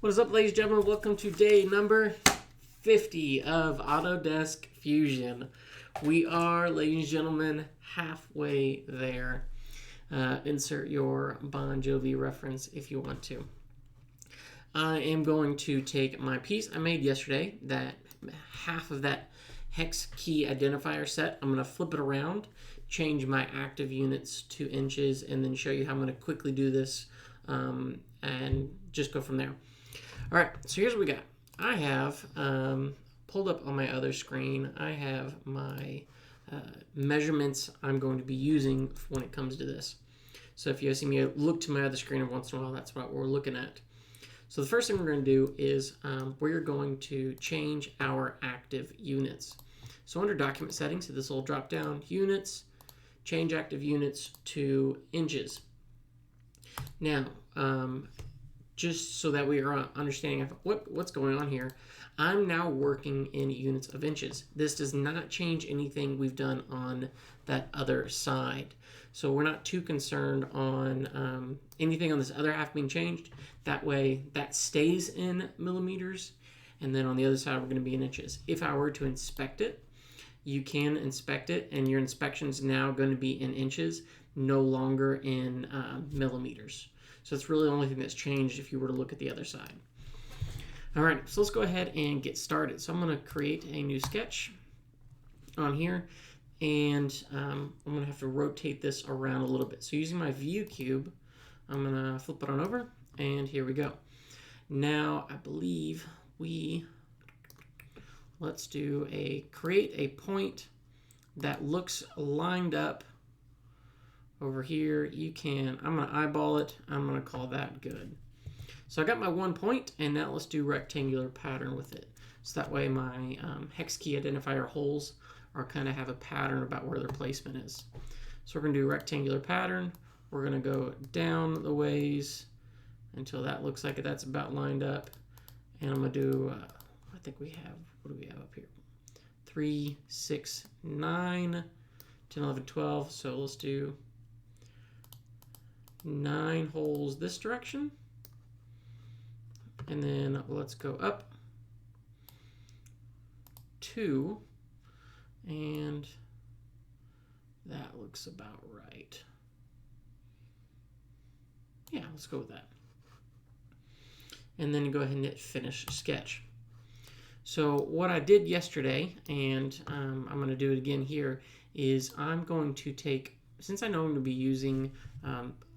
What is up, ladies and gentlemen? Welcome to day number 50 of Autodesk Fusion. We are, ladies and gentlemen, halfway there. Insert your Bon Jovi reference if you want to. I am going to take my piece I made yesterday, that half of that hex key identifier set. I'm going to flip it around, change my active units to inches, and then show you how I'm going to quickly do this and just go from there. All right, so here's what we got. I have pulled up on my other screen, I have my measurements I'm going to be using when it comes to this. So if you see me look to my other screen every once in a while, that's what we're looking at. So the first thing we're going to do is we're going to change our active units. So under document settings, this will drop down units, change active units to inches. Now, just so that we are understanding of what's going on here, I'm now working in units of inches. This does not change anything we've done on that other side. So we're not too concerned on anything on this other half being changed. That way, that stays in millimeters. And then on the other side, we're going to be in inches. If I were to inspect it, you can inspect it, and your inspection is now going to be in inches, no longer in millimeters. So it's really the only thing that's changed if you were to look at the other side. All right, so let's go ahead and get started. So I'm going to create a new sketch on here, and I'm going to have to rotate this around a little bit. So using my view cube, I'm going to flip it on over, and here we go. Now, I believe let's do create a point that looks lined up over here. I'm going to eyeball it. I'm going to call that good. So I got my 1 point, and now let's do rectangular pattern with it. So that way my hex key identifier holes kind of have a pattern about where their placement is. So we're going to do rectangular pattern. We're going to go down the ways until that looks like that's about lined up. And I'm going to do, I think we have, what do we have up here? 3, 6, 9, 10, 11, 12. So let's do 9 holes this direction, and then let's go up 2, and that looks about right. Yeah, let's go with that. And then you go ahead and hit finish sketch. So what I did yesterday, and I'm going to do it again here, is I'm going to take, since I know I'm going to be using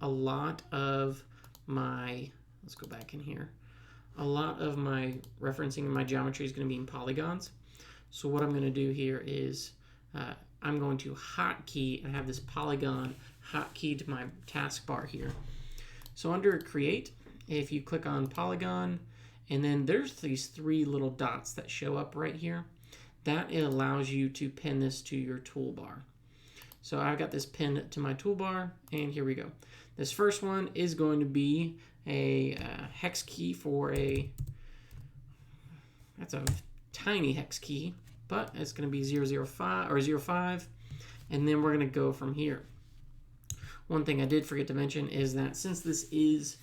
a lot of my, let's go back in here, a lot of my referencing in my geometry is going to be in polygons. So what I'm going to do here is I'm going to hotkey and have this polygon hotkey to my taskbar here. So under create, if you click on polygon, and then there's these 3 little dots that show up right here, that allows you to pin this to your toolbar. So I've got this pinned to my toolbar, and here we go. This first one is going to be a hex key for that's a tiny hex key, but it's going to be 005 or 05, and then we're going to go from here. One thing I did forget to mention is that since this is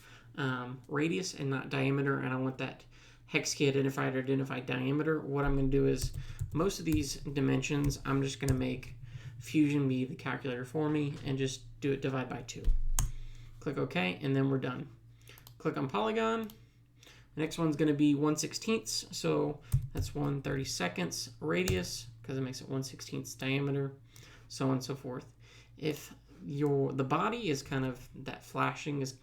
radius and not diameter, and I want that hex key identifier to identify diameter, what I'm going to do is most of these dimensions, I'm just going to make Fusion be the calculator for me and just do it divide by 2. Click OK, and then we're done. Click on polygon. The next one's going to be 1/16, so that's 1/32 radius because it makes it 1/16 diameter, so on and so forth. If the body is kind of, that flashing is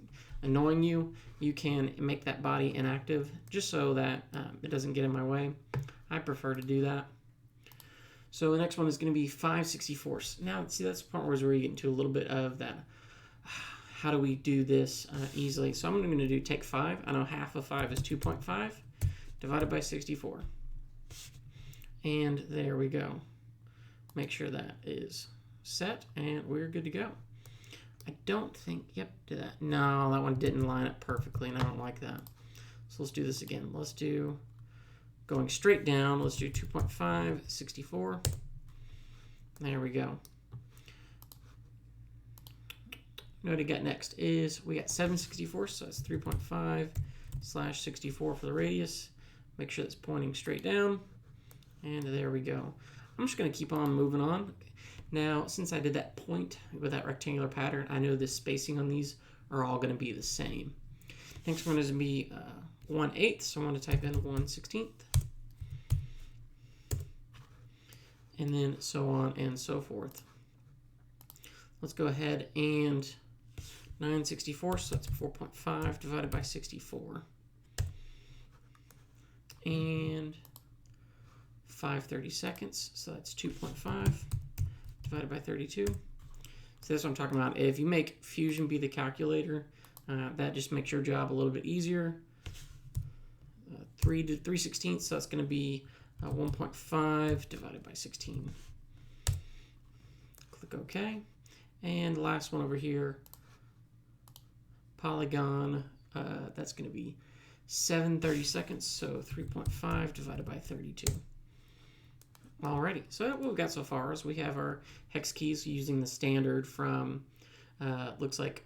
annoying you, you can make that body inactive just so that it doesn't get in my way. I prefer to do that. So the next one is going to be 5/64. Now, see, that's the part where you get into a little bit of that. How do we do this easily? So I'm going to take 5. I know half of 5 is 2.5 divided by 64. And there we go. Make sure that is set, and we're good to go. I don't think, yep, did that. No, that one didn't line up perfectly, and I don't like that. So let's do this again. Let's do, going straight down, let's do 2.5, 64. There we go. What we got next is we got 7/64, so that's 3.5, /64 for the radius. Make sure it's pointing straight down. And there we go. I'm just going to keep on moving on. Now, since I did that point with that rectangular pattern, I know the spacing on these are all going to be the same. Next one is going to be 1/8, so I'm going to type in 1/16. And then so on and so forth. Let's go ahead and 9/64, so that's 4.5 divided by 64. And 5/32, so that's 2.5 divided by 32. So that's what I'm talking about. If you make Fusion be the calculator, that just makes your job a little bit easier. 3/16, so that's going to be 1.5 divided by 16. Click OK. And the last one over here, polygon, that's going to be 7/32, so 3.5 divided by 32. Alrighty, so what we've got so far is we have our hex keys using the standard from, looks like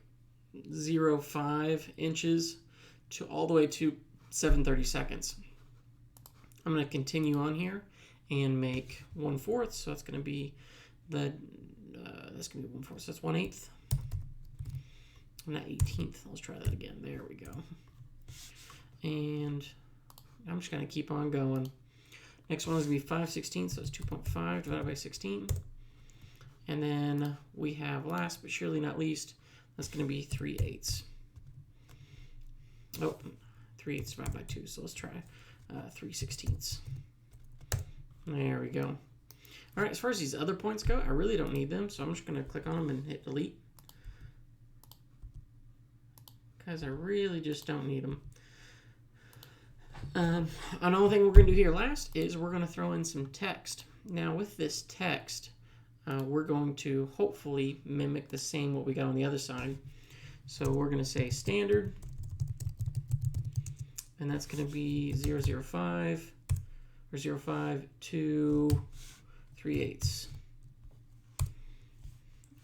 0.5 inches to all the way to 7/32. I'm going to continue on here and make 1/4, so that's going to be that's going to be 1/4, so that's 1/8. Not 1/18. Let's try that again. There we go. And I'm just going to keep on going. Next one is going to be 5/16, so it's 2.5 divided by 16. And then we have last but surely not least, that's going to be 3/8. Oh, 3/8 divided by 2, so let's try 3/16. There we go. All right, as far as these other points go, I really don't need them, so I'm just going to click on them and hit delete. Because I really just don't need them. Another thing we're going to do here last is we're going to throw in some text. Now with this text, we're going to hopefully mimic the same what we got on the other side. So we're going to say standard, and that's going to be 0.05 or 0.5 to 3/8.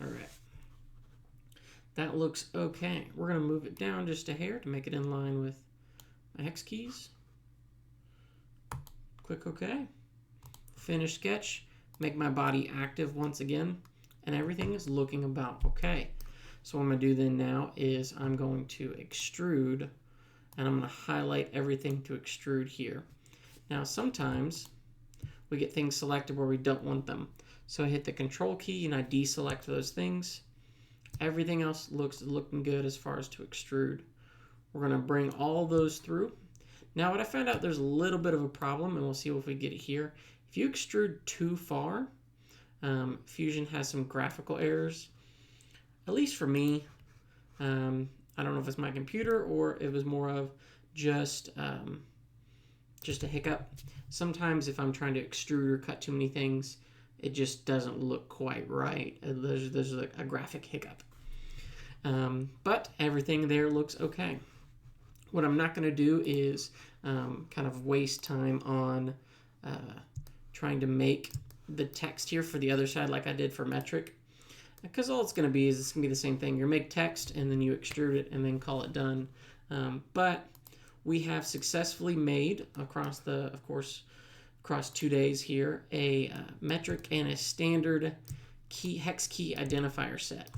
All right. That looks okay. We're going to move it down just a hair to make it in line with my hex keys. Click OK. Finish sketch. Make my body active once again. And everything is looking about okay. So what I'm going to do then now is I'm going to extrude. And I'm going to highlight everything to extrude here. Now sometimes we get things selected where we don't want them. So I hit the control key and I deselect those things. Everything else looking good as far as to extrude. We're going to bring all those through. Now what I found out, there's a little bit of a problem, and we'll see if we get it here. If you extrude too far, Fusion has some graphical errors. At least for me, I don't know if it's my computer or it was more of just a hiccup. Sometimes if I'm trying to extrude or cut too many things, it just doesn't look quite right. There's a graphic hiccup. But everything there looks okay. What I'm not going to do is kind of waste time on trying to make the text here for the other side like I did for metric. Because all it's going to be is it's going to be the same thing. You make text and then you extrude it and then call it done. But we have successfully made across 2 days here a metric and a standard hex key identifier set.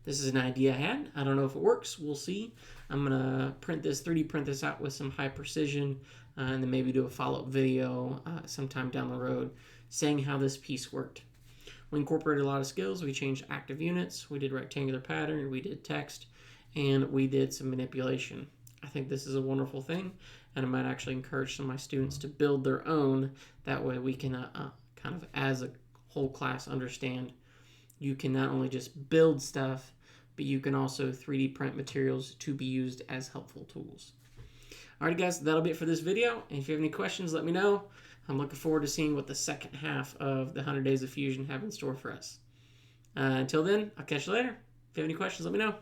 This is an idea I had. I don't know if it works. We'll see. I'm going to 3D print this out with some high precision and then maybe do a follow-up video sometime down the road saying how this piece worked. We incorporated a lot of skills. We changed active units. We did rectangular pattern. We did text. And we did some manipulation. I think this is a wonderful thing, and I might actually encourage some of my students to build their own. That way we can kind of, as a whole class, understand you can not only just build stuff, but you can also 3D print materials to be used as helpful tools. Alright guys, that'll be it for this video. And if you have any questions, let me know. I'm looking forward to seeing what the second half of the 100 Days of Fusion have in store for us. Until then, I'll catch you later. If you have any questions, let me know.